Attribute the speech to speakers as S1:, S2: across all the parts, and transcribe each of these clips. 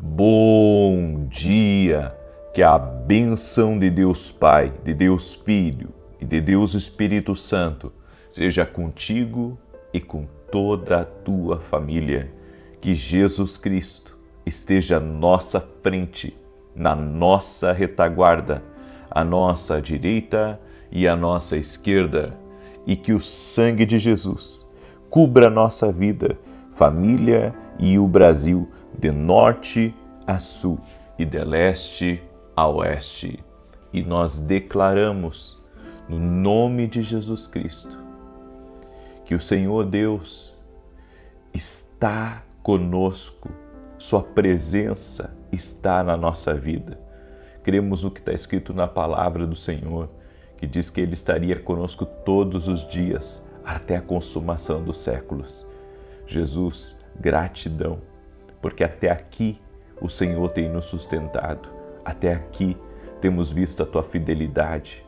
S1: Bom dia! Que a bênção de Deus Pai, de Deus Filho e de Deus Espírito Santo seja contigo e com toda a tua família. Que Jesus Cristo esteja à nossa frente, na nossa retaguarda, à nossa direita e à nossa esquerda, e que o sangue de Jesus cubra a nossa vida, família e o Brasil, de norte a sul e de leste a oeste. E nós declaramos, no nome de Jesus Cristo, que o Senhor Deus está conosco, Sua presença está na nossa vida. Cremos no que está escrito na palavra do Senhor, que diz que Ele estaria conosco todos os dias, até a consumação dos séculos. Jesus, gratidão, porque até aqui o Senhor tem nos sustentado, até aqui temos visto a Tua fidelidade,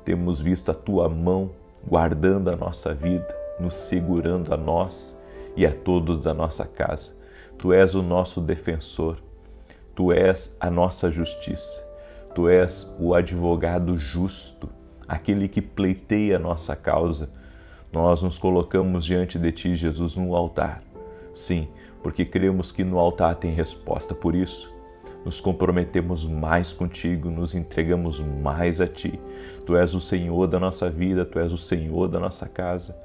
S1: temos visto a Tua mão guardando a nossa vida, nos segurando a nós e a todos da nossa casa. Tu és o nosso defensor, Tu és a nossa justiça, Tu és o advogado justo, aquele que pleiteia a nossa causa. Nós nos colocamos diante de Ti, Jesus, no altar. Sim, porque cremos que no altar tem resposta. Por isso, nos comprometemos mais contigo, nos entregamos mais a Ti. Tu és o Senhor da nossa vida, Tu és o Senhor da nossa casa.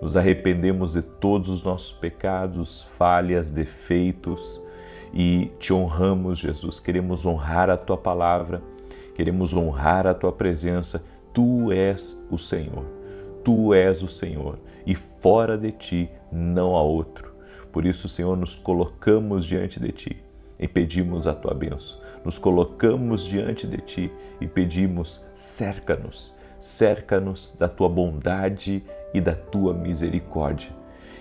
S1: Nos arrependemos de todos os nossos pecados, falhas, defeitos e Te honramos, Jesus. Queremos honrar a Tua palavra, queremos honrar a Tua presença. Tu és o Senhor, Tu és o Senhor e fora de Ti não há outro. Por isso, Senhor, nos colocamos diante de Ti e pedimos a Tua bênção. Nos colocamos diante de Ti e pedimos, cerca-nos da Tua bondade e da Tua misericórdia.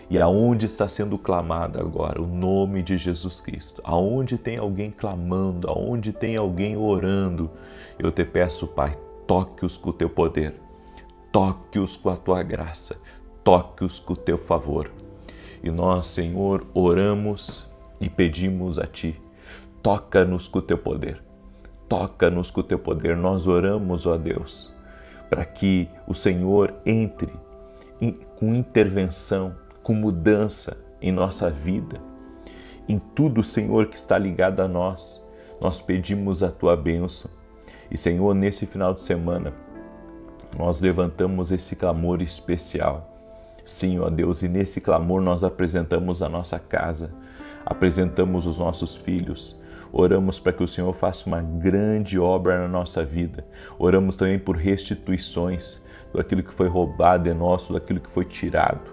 S1: E aonde está sendo clamado agora o nome de Jesus Cristo, aonde tem alguém clamando, aonde tem alguém orando, eu Te peço, Pai, toque-os com o Teu poder, toque-os com a Tua graça, toque-os com o Teu favor. E nós, Senhor, oramos e pedimos a Ti, toca-nos com o Teu poder, toca-nos com o Teu poder. Nós oramos, ó Deus, para que o Senhor entre com intervenção, com mudança em nossa vida, em tudo, Senhor, que está ligado a nós. Nós pedimos a Tua bênção. E, Senhor, nesse final de semana, nós levantamos esse clamor especial. Sim, ó Deus, e nesse clamor nós apresentamos a nossa casa, apresentamos os nossos filhos, oramos para que o Senhor faça uma grande obra na nossa vida. Oramos também por restituições, tudo aquilo que foi roubado é nosso, tudo aquilo que foi tirado,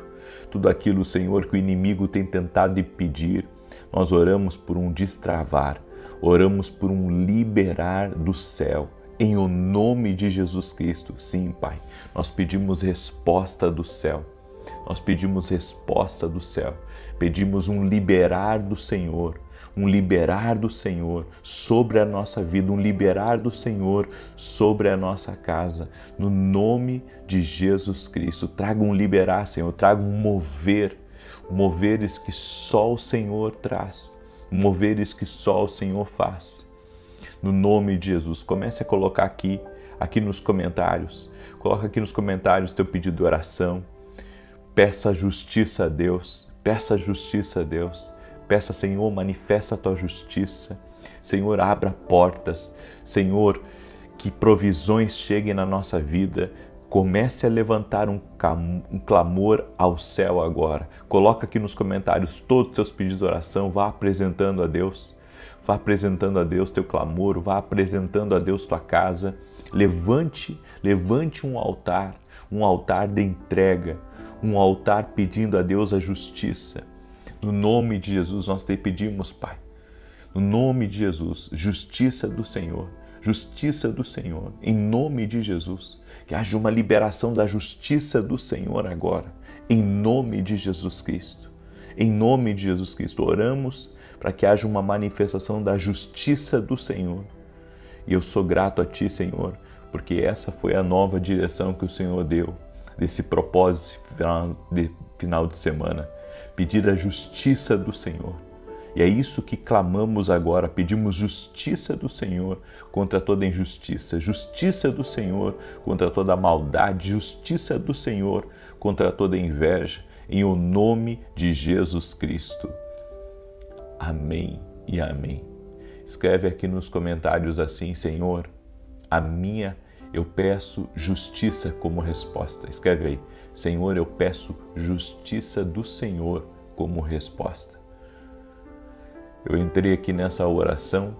S1: tudo aquilo, Senhor, que o inimigo tem tentado impedir. Nós oramos por um destravar, oramos por um liberar do céu, em o nome de Jesus Cristo. Sim, Pai, nós pedimos resposta do céu. Nós pedimos resposta do céu, pedimos um liberar do Senhor sobre a nossa vida, um liberar do Senhor sobre a nossa casa, no nome de Jesus Cristo. Traga um liberar, Senhor, traga um moveres que só o Senhor traz, moveres que só o Senhor faz. No nome de Jesus, comece a colocar aqui nos comentários, coloca aqui nos comentários teu pedido de oração. Peça justiça a Deus, peça justiça a Deus, peça, Senhor, manifesta a Tua justiça, Senhor, abra portas, Senhor, que provisões cheguem na nossa vida, comece a levantar um clamor ao céu agora, coloca aqui nos comentários todos os teus pedidos de oração, vá apresentando a Deus teu clamor, vá apresentando a Deus tua casa, levante um altar de entrega, um altar pedindo a Deus a justiça. No nome de Jesus nós te pedimos, Pai, no nome de Jesus, justiça do Senhor, em nome de Jesus, que haja uma liberação da justiça do Senhor agora, em nome de Jesus Cristo. Em nome de Jesus Cristo, oramos para que haja uma manifestação da justiça do Senhor. E eu sou grato a Ti, Senhor, porque essa foi a nova direção que o Senhor deu, desse propósito de final de semana, pedir a justiça do Senhor. E é isso que clamamos agora, pedimos justiça do Senhor contra toda injustiça, justiça do Senhor contra toda maldade, justiça do Senhor contra toda inveja, em o nome de Jesus Cristo. Amém e amém. Escreve aqui nos comentários assim: Senhor, eu peço justiça como resposta. Escreve aí: Senhor, eu peço justiça do Senhor como resposta. Eu entrei aqui nessa oração,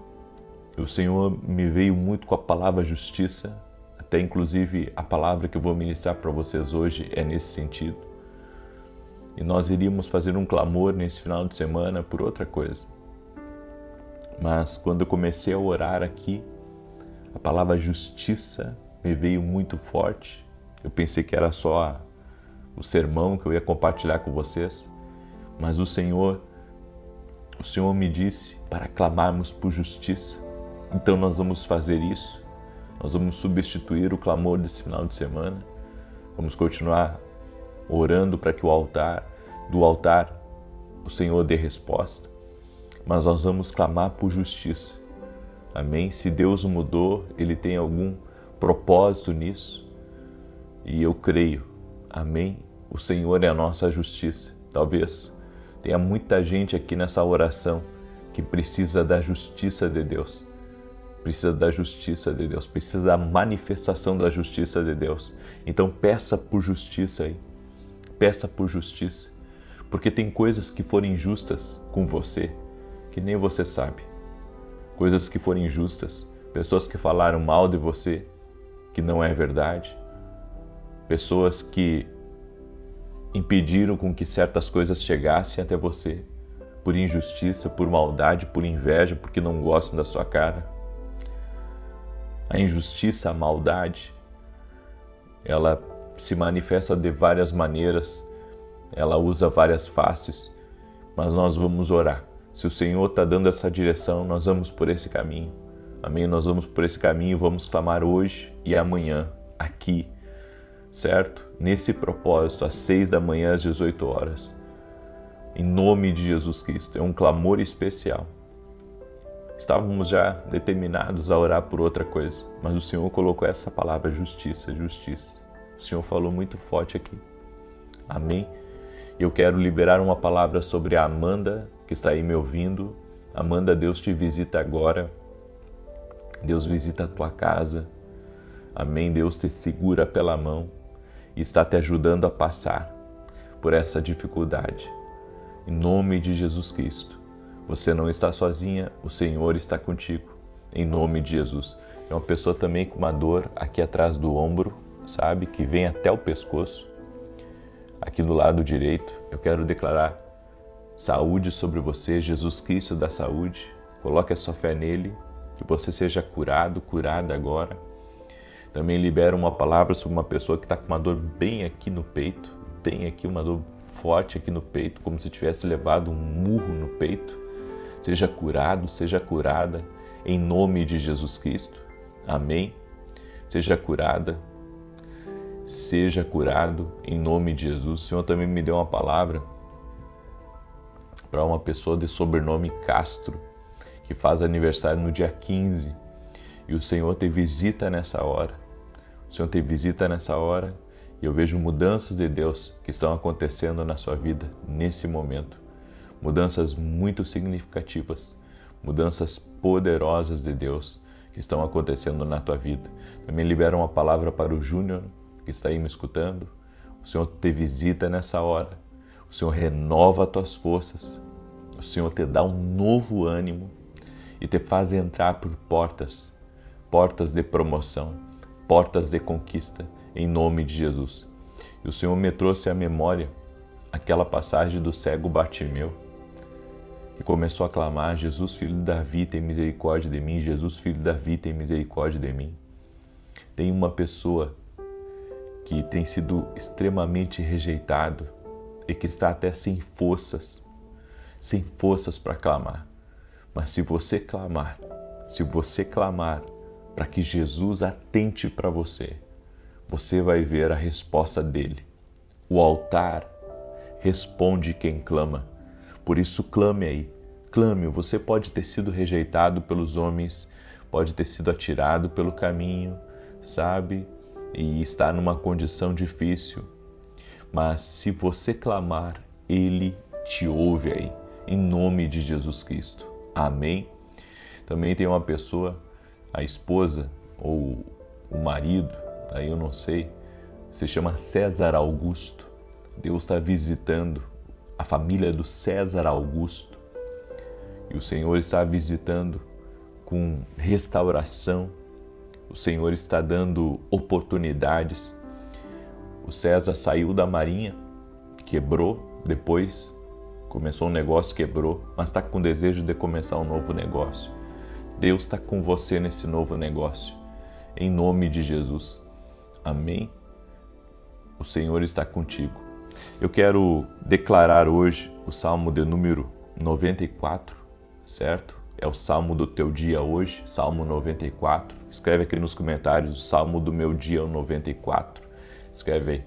S1: o Senhor me veio muito com a palavra justiça, até inclusive a palavra que eu vou ministrar para vocês hoje é nesse sentido. E nós iríamos fazer um clamor nesse final de semana por outra coisa. Mas quando eu comecei a orar aqui, a palavra justiça me veio muito forte. Eu pensei que era só o sermão que eu ia compartilhar com vocês, mas o Senhor me disse para clamarmos por justiça. Então nós vamos fazer isso. Nós vamos substituir o clamor desse final de semana. Vamos continuar orando para que do altar o Senhor dê resposta. Mas nós vamos clamar por justiça. Amém? Se Deus mudou, Ele tem algum propósito nisso. E eu creio. Amém? O Senhor é a nossa justiça. Talvez tenha muita gente aqui nessa oração que precisa da justiça de Deus. Precisa da justiça de Deus. Precisa da manifestação da justiça de Deus. Então peça por justiça aí. Peça por justiça. Porque tem coisas que foram injustas com você, que nem você sabe. Coisas que foram injustas. Pessoas que falaram mal de você, que não é verdade. Pessoas que impediram com que certas coisas chegassem até você, por injustiça, por maldade, por inveja, porque não gostam da sua cara. A injustiça, a maldade, ela se manifesta de várias maneiras, ela usa várias faces, mas nós vamos orar. Se o Senhor está dando essa direção, nós vamos por esse caminho. Amém? Nós vamos por esse caminho e vamos clamar hoje e amanhã, aqui, certo? Nesse propósito, às 6 da manhã, às 18 horas. Em nome de Jesus Cristo. É um clamor especial. Estávamos já determinados a orar por outra coisa, mas o Senhor colocou essa palavra, justiça, justiça. O Senhor falou muito forte aqui. Amém? Eu quero liberar uma palavra sobre a Amanda, que está aí me ouvindo. Amanda, Deus te visita agora. Deus visita a tua casa. Amém? Deus te segura pela mão e está te ajudando a passar por essa dificuldade. Em nome de Jesus Cristo. Você não está sozinha, o Senhor está contigo. Em nome de Jesus. É uma pessoa também com uma dor aqui atrás do ombro, sabe? Que vem até o pescoço. Aqui do lado direito. Eu quero declarar saúde sobre você, Jesus Cristo da saúde. Coloque a sua fé nele, que você seja curado, curada agora. Também libera uma palavra sobre uma pessoa que está com uma dor bem aqui no peito, bem aqui, uma dor forte aqui no peito, como se tivesse levado um murro no peito. Seja curado, seja curada, em nome de Jesus Cristo. Amém? Seja curada, seja curado, em nome de Jesus. O Senhor também me deu uma palavra para uma pessoa de sobrenome Castro, que faz aniversário no dia 15. E o Senhor te visita nessa hora. O Senhor te visita nessa hora e eu vejo mudanças de Deus que estão acontecendo na sua vida nesse momento. Mudanças muito significativas, mudanças poderosas de Deus que estão acontecendo na tua vida. Também libero uma palavra para o Júnior, que está aí me escutando. O Senhor te visita nessa hora. O Senhor renova as tuas forças. O Senhor te dá um novo ânimo e te faz entrar por portas de promoção, portas de conquista, em nome de Jesus. E o Senhor me trouxe à memória aquela passagem do cego Bartimeu, que começou a clamar: Jesus, filho de Davi, tem misericórdia de mim. Jesus, filho de Davi, tem misericórdia de mim. Tem uma pessoa que tem sido extremamente rejeitado e que está até sem forças para clamar. Mas se você clamar para que Jesus atente para você, você vai ver a resposta dele. O altar responde quem clama. Por isso clame aí, clame. Você pode ter sido rejeitado pelos homens, pode ter sido atirado pelo caminho, sabe? E estar numa condição difícil. Mas se você clamar, Ele te ouve aí, em nome de Jesus Cristo. Amém? Também tem uma pessoa, a esposa ou o marido, aí eu não sei, se chama César Augusto. Deus está visitando a família do César Augusto e o Senhor está visitando com restauração, o Senhor está dando oportunidades. O César saiu da marinha, quebrou, depois começou um negócio, quebrou, mas está com desejo de começar um novo negócio. Deus está com você nesse novo negócio, em nome de Jesus. Amém? O Senhor está contigo. Eu quero declarar hoje o Salmo de número 94, certo? É o Salmo do teu dia hoje, Salmo 94. Escreve aqui nos comentários, o Salmo do meu dia é o 94. Escreve aí,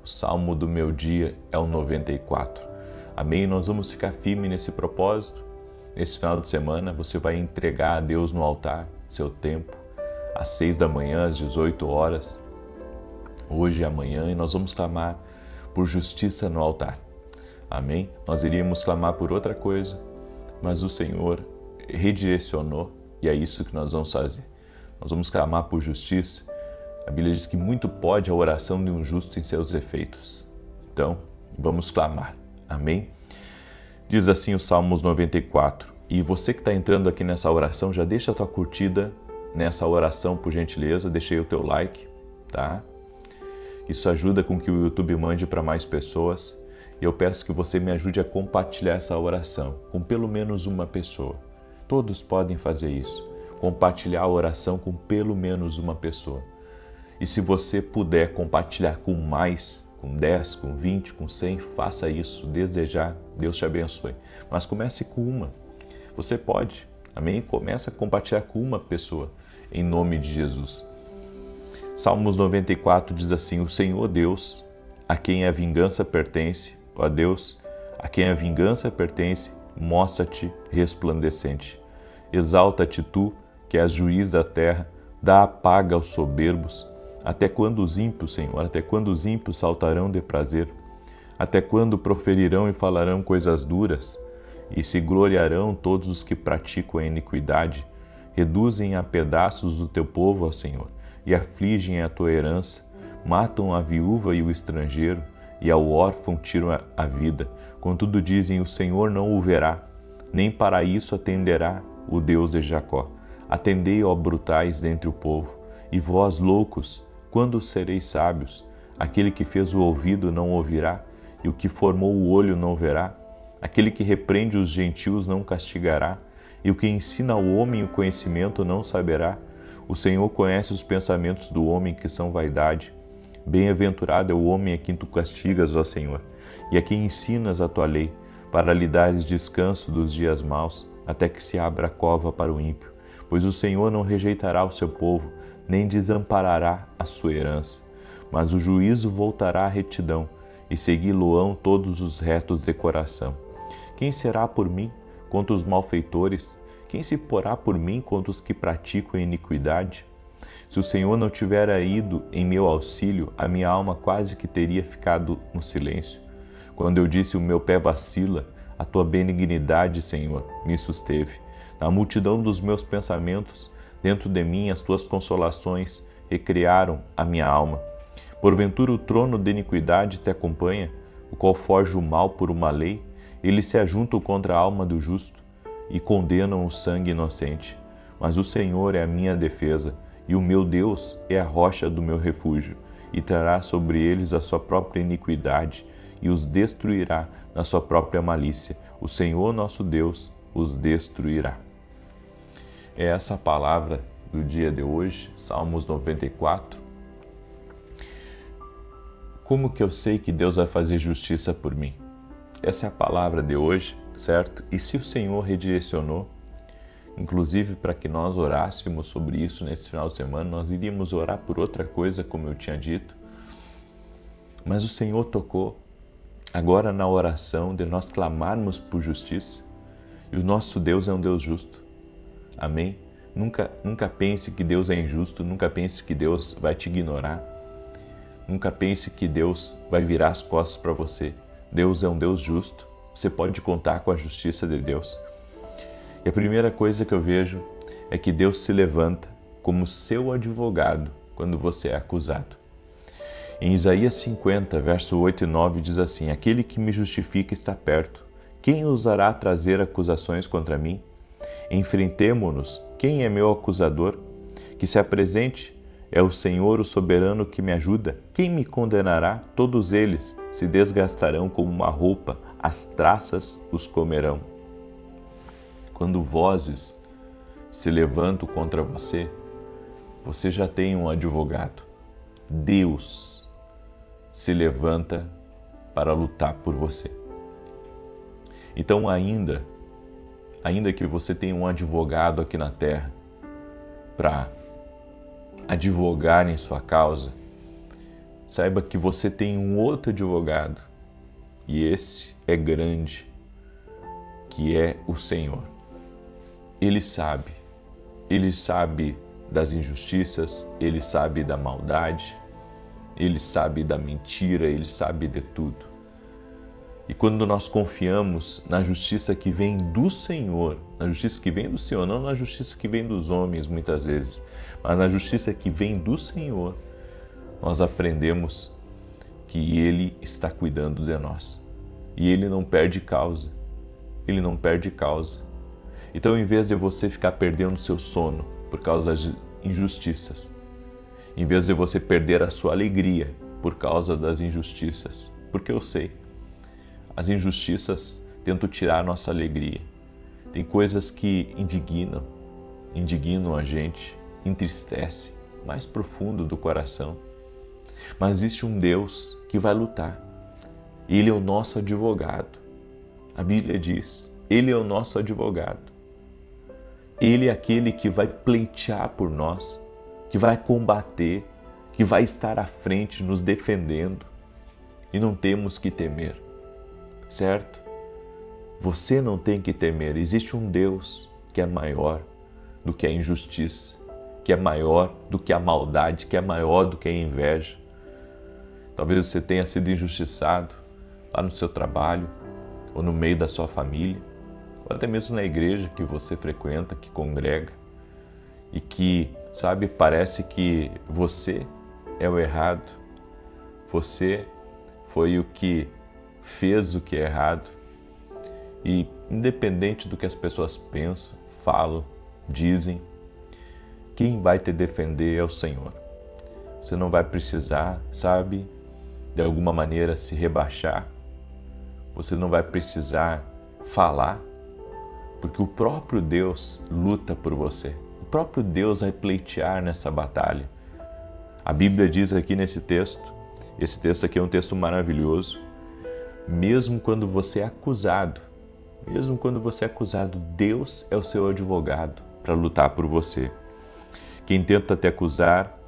S1: o Salmo do meu dia é o 94. Amém? Nós vamos ficar firmes nesse propósito. Nesse final de semana, você vai entregar a Deus no altar seu tempo, às 6 da manhã, às 18 horas, hoje e amanhã, e nós vamos clamar por justiça no altar. Amém? Nós iríamos clamar por outra coisa, mas o Senhor redirecionou e é isso que nós vamos fazer. Nós vamos clamar por justiça. A Bíblia diz que muito pode a oração de um justo em seus efeitos. Então, vamos clamar. Amém? Diz assim o Salmos 94. E você que está entrando aqui nessa oração, já deixa a tua curtida nessa oração, por gentileza. Deixa aí o teu like, tá? Isso ajuda com que o YouTube mande para mais pessoas. E eu peço que você me ajude a compartilhar essa oração com pelo menos uma pessoa. Todos podem fazer isso. Compartilhar a oração com pelo menos uma pessoa. E se você puder compartilhar com mais, com 10, com 20, com 100, faça isso, desde já, Deus te abençoe. Mas comece com uma, você pode, amém? Comece a compartilhar com uma pessoa, em nome de Jesus. Salmos 94 diz assim, o Senhor Deus, a quem a vingança pertence, ó Deus, a quem a vingança pertence, mostra-te resplandecente. Exalta-te tu, que és juiz da terra, dá a paga aos soberbos. Até quando os ímpios, Senhor, até quando os ímpios saltarão de prazer? Até quando proferirão e falarão coisas duras? E se gloriarão todos os que praticam a iniquidade? Reduzem a pedaços o teu povo, ó Senhor, e afligem a tua herança. Matam a viúva e o estrangeiro, e ao órfão tiram a vida. Contudo dizem, o Senhor não o verá, nem para isso atenderá o Deus de Jacó. Atendei, ó brutais dentre o povo, e vós, loucos, quando sereis sábios? Aquele que fez o ouvido não ouvirá, e o que formou o olho não verá? Aquele que repreende os gentios não castigará, e o que ensina ao homem o conhecimento não saberá? O Senhor conhece os pensamentos do homem, que são vaidade. Bem-aventurado é o homem a quem tu castigas, ó Senhor, e a quem ensinas a tua lei, para lhe dares descanso dos dias maus, até que se abra a cova para o ímpio. Pois o Senhor não rejeitará o seu povo, nem desamparará a sua herança. Mas o juízo voltará à retidão, e segui-lo-ão todos os retos de coração. Quem será por mim contra os malfeitores? Quem se porá por mim contra os que praticam a iniquidade? Se o Senhor não tivera ido em meu auxílio, a minha alma quase que teria ficado no silêncio. Quando eu disse, o meu pé vacila, a tua benignidade, Senhor, me susteve. Na multidão dos meus pensamentos, dentro de mim as tuas consolações recriaram a minha alma. Porventura o trono de iniquidade te acompanha, o qual forja o mal por uma lei, eles se ajuntam contra a alma do justo e condenam o sangue inocente. Mas o Senhor é a minha defesa, e o meu Deus é a rocha do meu refúgio, e trará sobre eles a sua própria iniquidade, e os destruirá na sua própria malícia. O Senhor nosso Deus os destruirá. É essa a palavra do dia de hoje, Salmos 94. Como que eu sei que Deus vai fazer justiça por mim? Essa é a palavra de hoje, certo? E se o Senhor redirecionou, inclusive para que nós orássemos sobre isso nesse final de semana, nós iríamos orar por outra coisa, como eu tinha dito, mas o Senhor tocou agora na oração de nós clamarmos por justiça, E o nosso Deus é um Deus justo. Amém? Nunca pense que Deus é injusto, nunca pense que Deus vai te ignorar. Nunca pense que Deus vai virar as costas para você. Deus é um Deus justo. Você pode contar com a justiça de Deus. E a primeira coisa que eu vejo é que Deus se levanta como seu advogado quando você é acusado. Em Isaías 50, verso 8 e 9 diz assim: aquele que me justifica está perto. Quem ousará trazer acusações contra mim? Enfrentemo-nos. Quem é meu acusador? Que se apresente. É o Senhor, o soberano, que me ajuda. Quem me condenará? Todos eles se desgastarão como uma roupa, as traças os comerão. Quando vozes se levantam contra você, você já tem um advogado. Deus se levanta para lutar por você. Então, ainda que você tenha um advogado aqui na terra para advogar em sua causa, saiba que você tem um outro advogado, e esse é grande, que é o Senhor. Ele sabe das injustiças, Ele sabe da maldade, Ele sabe da mentira, Ele sabe de tudo. E quando nós confiamos na justiça que vem do Senhor, na justiça que vem do Senhor, não na justiça que vem dos homens muitas vezes, mas na justiça que vem do Senhor, nós aprendemos que Ele está cuidando de nós. E Ele não perde causa. Ele não perde causa. Então, em vez de você ficar perdendo seu sono por causa das injustiças, em vez de você perder a sua alegria por causa das injustiças, porque eu sei, as injustiças tentam tirar a nossa alegria. Tem coisas que indignam a gente, entristece, mais profundo do coração. Mas existe um Deus que vai lutar. Ele é o nosso advogado. A Bíblia diz, Ele é o nosso advogado. Ele é aquele que vai pleitear por nós, que vai combater, que vai estar à frente nos defendendo. E não temos que temer, certo? Você não tem que temer. Existe um Deus que é maior do que a injustiça, que é maior do que a maldade, que é maior do que a inveja. Talvez você tenha sido injustiçado lá no seu trabalho, ou no meio da sua família, ou até mesmo na igreja que você frequenta, que congrega, e que, sabe, parece que você é o errado, você foi o que fez o que é errado, e independente do que as pessoas pensam, falam, dizem, quem vai te defender é o Senhor. Você não vai precisar, sabe, de alguma maneira se rebaixar. Você não vai precisar falar, porque o próprio Deus luta por você. O próprio Deus vai pleitear nessa batalha. A Bíblia diz aqui nesse texto, esse texto aqui é um texto maravilhoso, mesmo quando você é acusado, Deus é o seu advogado para lutar por você. Quem tenta te acusar,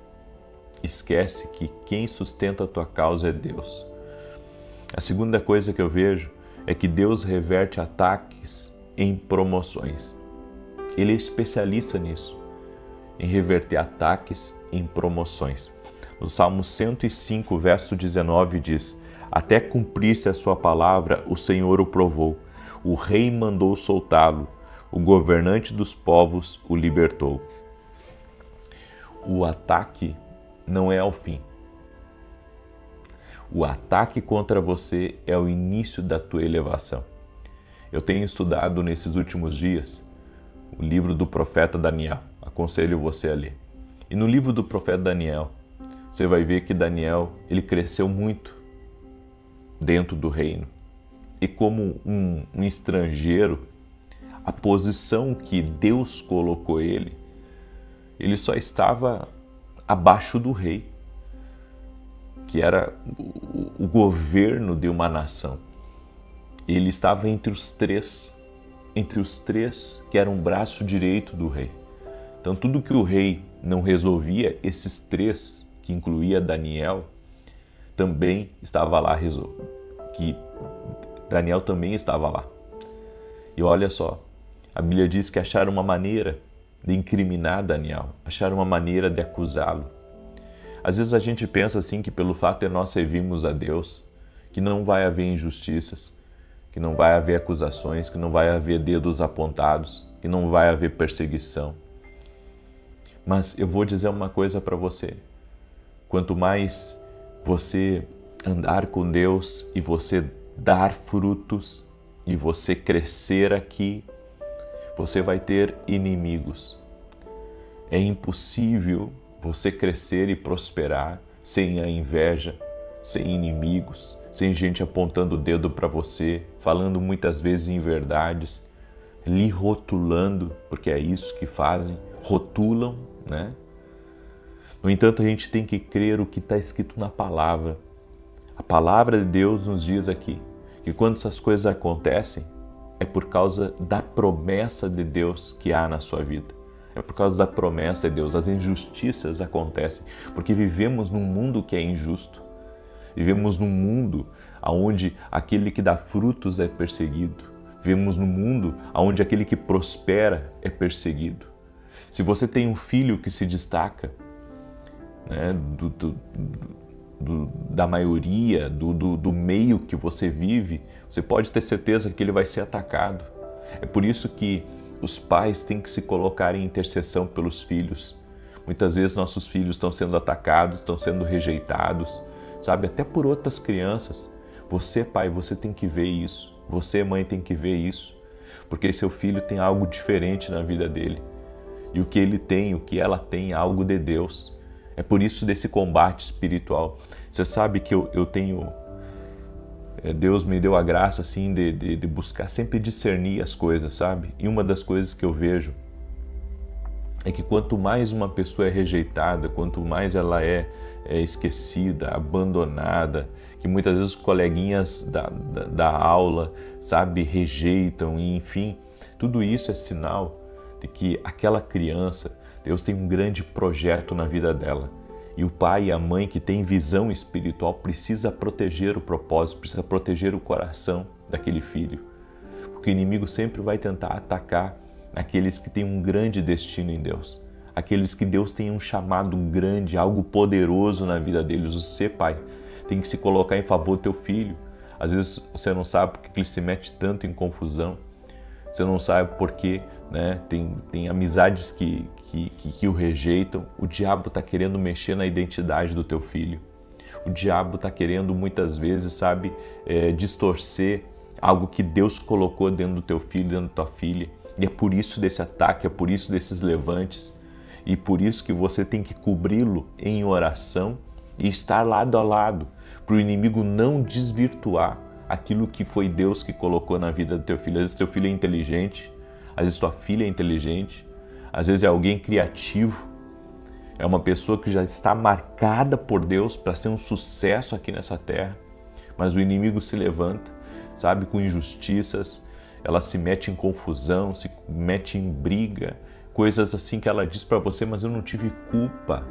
S1: esquece que quem sustenta a tua causa é Deus. A segunda coisa que eu vejo é que Deus reverte ataques em promoções. Ele é especialista nisso, em reverter ataques em promoções. No Salmo 105, verso 19 diz: até cumprir-se a sua palavra, o Senhor o provou. O rei mandou soltá-lo, o governante dos povos o libertou. O ataque não é o fim. O ataque contra você é o início da tua elevação. Eu tenho estudado nesses últimos dias o livro do profeta Daniel. Aconselho você a ler. E no livro do profeta Daniel, você vai ver que Daniel, ele cresceu muito dentro do reino. E como um estrangeiro, a posição que Deus colocou ele só estava abaixo do rei, que era o governo de uma nação. Ele estava entre os três que eram o braço direito do rei. Então tudo que o rei não resolvia, esses três, que incluía Daniel, também estava lá Daniel também estava lá. E olha só, A Bíblia diz que acharam uma maneira de incriminar Daniel, acharam uma maneira de acusá-lo. Às vezes a gente pensa assim que pelo fato de nós servirmos a Deus, que não vai haver injustiças, que não vai haver acusações, que não vai haver dedos apontados, que não vai haver perseguição. Mas eu vou dizer uma coisa para você. Quanto mais você andar com Deus e você dar frutos e você crescer aqui, você vai ter inimigos. É impossível você crescer e prosperar sem a inveja, sem inimigos, sem gente apontando o dedo para você, falando muitas vezes inverdades, lhe rotulando, porque é isso que fazem, rotulam, né? No entanto, a gente tem que crer o que está escrito na palavra. A palavra de Deus nos diz aqui que quando essas coisas acontecem, é por causa da promessa de Deus que há na sua vida. É por causa da promessa de Deus. As injustiças acontecem porque vivemos num mundo que é injusto. Vivemos num mundo onde aquele que dá frutos é perseguido. Vivemos num mundo onde aquele que prospera é perseguido. Se você tem um filho que se destaca, né, da maioria, do meio que você vive, você pode ter certeza que ele vai ser atacado. É por isso que os pais têm que se colocar em intercessão pelos filhos. Muitas vezes nossos filhos estão sendo atacados, estão sendo rejeitados, sabe? Até por outras crianças. Você, pai, você tem que ver isso. Você, mãe, tem que ver isso. Porque seu filho tem algo diferente na vida dele. E o que ele tem, o que ela tem, é algo de Deus. É por isso desse combate espiritual. Você sabe que eu tenho... Deus me deu a graça assim de buscar sempre discernir as coisas, sabe? E uma das coisas que eu vejo é que quanto mais uma pessoa é rejeitada, quanto mais ela é esquecida, abandonada, que muitas vezes os coleguinhas da aula, sabe, rejeitam, e enfim, tudo isso é sinal de que aquela criança, Deus tem um grande projeto na vida dela. E o pai e a mãe que tem visão espiritual precisa proteger o propósito, precisa proteger o coração daquele filho. Porque o inimigo sempre vai tentar atacar aqueles que têm um grande destino em Deus. Aqueles que Deus tem um chamado grande, algo poderoso na vida deles. Você, pai, tem que se colocar em favor do teu filho. Às vezes você não sabe porque ele se mete tanto em confusão. Você não sabe por quê, né? Tem amizades que o rejeitam. O diabo está querendo mexer na identidade do teu filho. O diabo está querendo muitas vezes, sabe, distorcer algo que Deus colocou dentro do teu filho, dentro da tua filha. E é por isso desse ataque, é por isso desses levantes. E por isso que você tem que cobri-lo em oração e estar lado a lado, para o inimigo não desvirtuar aquilo que foi Deus que colocou na vida do teu filho. Às vezes teu filho é inteligente, às vezes tua filha é inteligente, às vezes é alguém criativo, é uma pessoa que já está marcada por Deus para ser um sucesso aqui nessa terra, mas o inimigo se levanta, sabe, com injustiças, ela se mete em confusão, se mete em briga, coisas assim que ela diz para você, mas eu não tive culpa.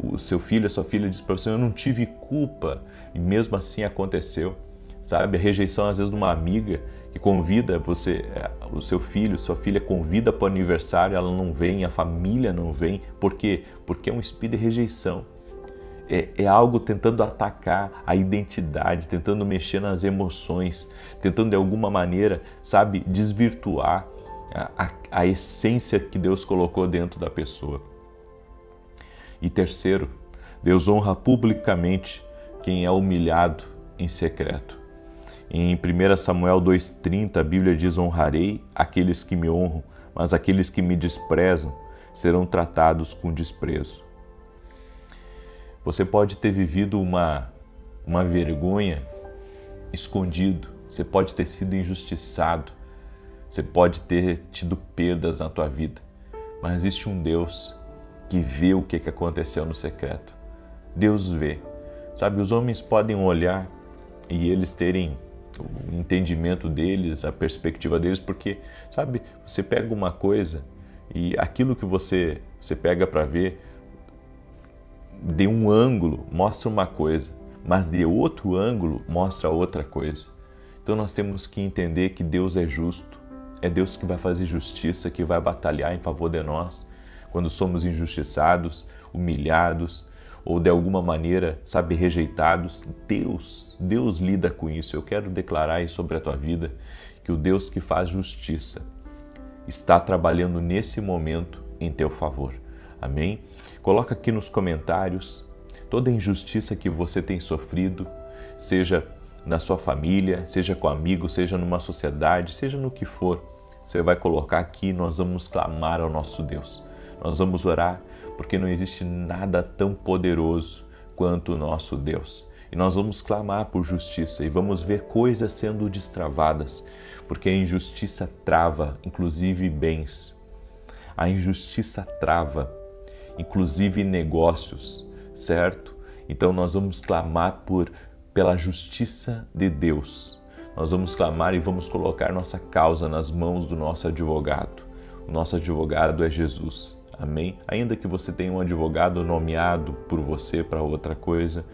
S1: O seu filho, a sua filha diz para você, eu não tive culpa, e mesmo assim aconteceu. Sabe, a rejeição às vezes de uma amiga que convida você, o seu filho, sua filha convida para o aniversário, ela não vem, a família não vem. Por quê? Porque é um espírito de rejeição. É algo tentando atacar a identidade, tentando mexer nas emoções, tentando de alguma maneira, sabe, desvirtuar a essência que Deus colocou dentro da pessoa. E terceiro, Deus honra publicamente quem é humilhado em secreto. Em 1 Samuel 2,30, a Bíblia diz: honrarei aqueles que me honram, mas aqueles que me desprezam serão tratados com desprezo. Você pode ter vivido uma vergonha escondido, você pode ter sido injustiçado, você pode ter tido perdas na tua vida, mas existe um Deus que vê o que aconteceu no secreto. Deus vê. Sabe, os homens podem olhar e eles terem o entendimento deles, a perspectiva deles, porque, sabe, você pega uma coisa e aquilo que você pega para ver, de um ângulo mostra uma coisa, mas de outro ângulo mostra outra coisa. Então nós temos que entender que Deus é justo, É Deus que vai fazer justiça, que vai batalhar em favor de nós quando somos injustiçados, humilhados ou de alguma maneira, sabe, rejeitados. Deus lida com isso. Eu quero declarar isso sobre a tua vida, que o Deus que faz justiça está trabalhando nesse momento em teu favor. Amém? Coloca aqui nos comentários toda a injustiça que você tem sofrido, seja na sua família, seja com amigos, seja numa sociedade, seja no que for. Você vai colocar aqui, nós vamos clamar ao nosso Deus. Nós vamos orar, porque não existe nada tão poderoso quanto o nosso Deus. E nós vamos clamar por justiça e vamos ver coisas sendo destravadas, porque a injustiça trava, inclusive bens. A injustiça trava, inclusive negócios, certo? Então nós vamos clamar pela justiça de Deus. Nós vamos clamar e vamos colocar nossa causa nas mãos do nosso advogado. O nosso advogado é Jesus. Amém? Ainda que você tenha um advogado nomeado por você para outra coisa,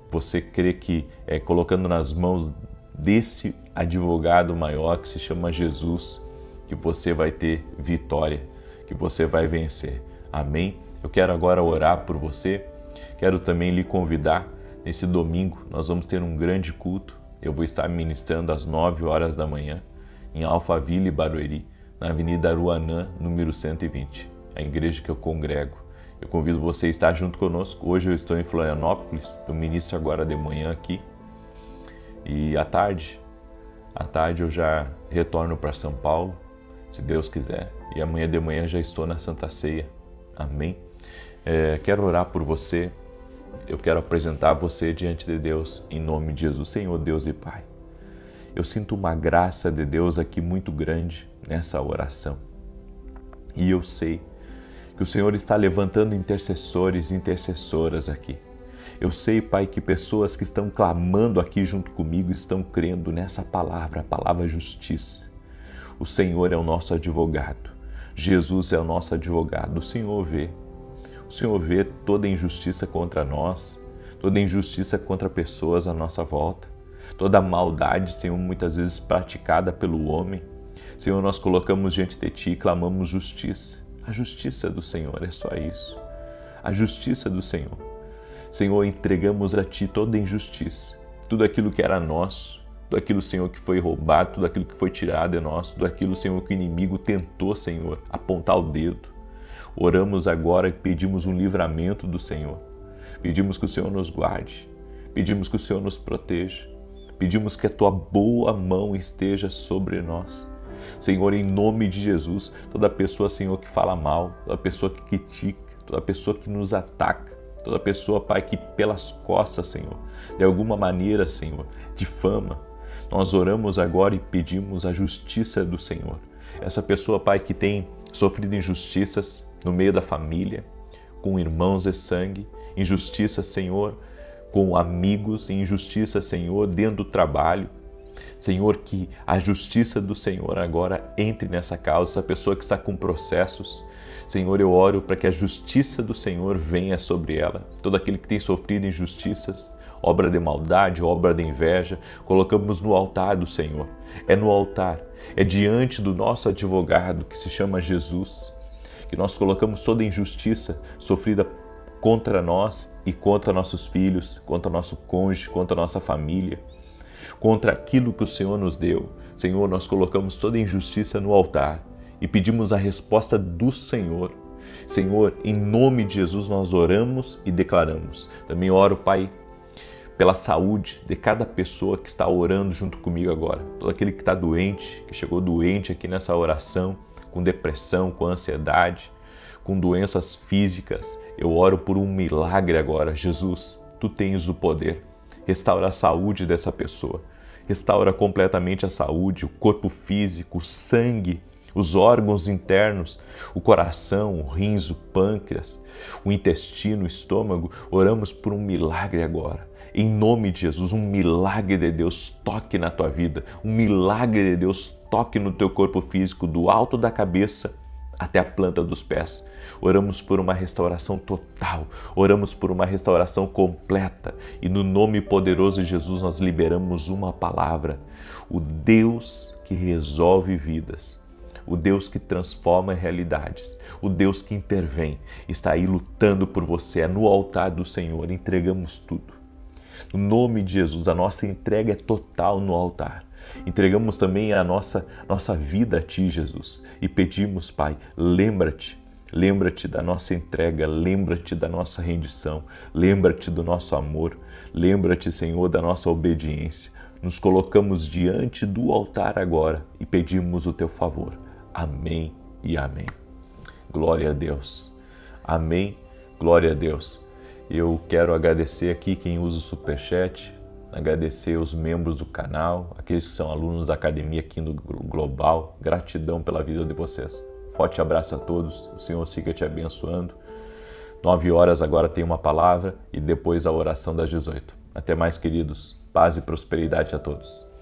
S1: você crê que colocando nas mãos desse advogado maior que se chama Jesus, que você vai ter vitória, que você vai vencer. Amém? Eu quero agora orar por você. Quero também lhe convidar. Nesse domingo nós vamos ter um grande culto. Eu vou estar ministrando às 9 horas da manhã em Alphaville, Barueri, na Avenida Aruanã, número 120, a igreja que eu congrego. Eu convido você a estar junto conosco. Hoje eu estou em Florianópolis, eu ministro agora de manhã aqui. E à tarde eu já retorno para São Paulo, se Deus quiser. E amanhã de manhã já estou na Santa Ceia. Amém? Quero orar por você. Eu quero apresentar você diante de Deus em nome de Jesus. Senhor Deus e Pai, eu sinto uma graça de Deus aqui muito grande nessa oração. E eu sei que o Senhor está levantando intercessores e intercessoras aqui. Eu sei, Pai, que pessoas que estão clamando aqui junto comigo estão crendo nessa palavra, a palavra justiça. O Senhor é o nosso advogado. Jesus é o nosso advogado. O Senhor vê toda injustiça contra nós, toda injustiça contra pessoas à nossa volta, toda maldade, Senhor, muitas vezes praticada pelo homem. Senhor, nós colocamos diante de Ti e clamamos justiça. A justiça do Senhor, é só isso. A justiça do Senhor. Senhor, entregamos a Ti toda injustiça, tudo aquilo que era nosso, tudo aquilo, Senhor, que foi roubado, tudo aquilo que foi tirado é nosso, tudo aquilo, Senhor, que o inimigo tentou, Senhor, apontar o dedo. Oramos agora e pedimos um livramento do Senhor. Pedimos que o Senhor nos guarde, pedimos que o Senhor nos proteja, pedimos que a Tua boa mão esteja sobre nós. Senhor, em nome de Jesus, toda pessoa, Senhor, que fala mal, toda pessoa que critica, toda pessoa que nos ataca, toda pessoa, Pai, que pelas costas, Senhor, de alguma maneira, Senhor, difama, nós oramos agora e pedimos a justiça do Senhor. Essa pessoa, Pai, que tem sofrido injustiças no meio da família, com irmãos de sangue, injustiça, Senhor, com amigos, injustiça, Senhor, dentro do trabalho. Senhor, que a justiça do Senhor agora entre nessa causa, essa pessoa que está com processos. Senhor, eu oro para que a justiça do Senhor venha sobre ela. Todo aquele que tem sofrido injustiças, obra de maldade, obra de inveja, colocamos no altar do Senhor. É no altar, é diante do nosso advogado, que se chama Jesus, que nós colocamos toda injustiça sofrida contra nós e contra nossos filhos, contra nosso cônjuge, contra nossa família, contra aquilo que o Senhor nos deu. Senhor, nós colocamos toda injustiça no altar e pedimos a resposta do Senhor. Senhor, em nome de Jesus nós oramos e declaramos. Também oro, Pai, pela saúde de cada pessoa que está orando junto comigo agora. Todo aquele que está doente, que chegou doente aqui nessa oração, com depressão, com ansiedade, com doenças físicas. Eu oro por um milagre agora. Jesus, Tu tens o poder. Restaura a saúde dessa pessoa. Restaura completamente a saúde, o corpo físico, o sangue, os órgãos internos, o coração, o rins, o pâncreas, o intestino, o estômago. Oramos por um milagre agora. Em nome de Jesus, um milagre de Deus toque na tua vida. Um milagre de Deus toque no teu corpo físico, do alto da cabeça até a planta dos pés. Oramos por uma restauração total, oramos por uma restauração completa e no nome poderoso de Jesus nós liberamos uma palavra. O Deus que resolve vidas, o Deus que transforma realidades, o Deus que intervém, está aí lutando por você. É no altar do Senhor, entregamos tudo. No nome de Jesus, a nossa entrega é total no altar. Entregamos também a nossa vida a Ti, Jesus, e pedimos, Pai, lembra-te da nossa entrega, lembra-te da nossa rendição, lembra-te do nosso amor, lembra-te, Senhor, da nossa obediência. Nos colocamos diante do altar agora e pedimos o Teu favor. Amém e amém. Glória a Deus. Amém, glória a Deus. Eu quero agradecer aqui quem usa o Superchat, agradecer os membros do canal, aqueles que são alunos da academia aqui no Global. Gratidão pela vida de vocês. Forte abraço a todos, o Senhor siga te abençoando. 9 horas agora tem uma palavra e depois a oração das 18. Até mais, queridos. Paz e prosperidade a todos.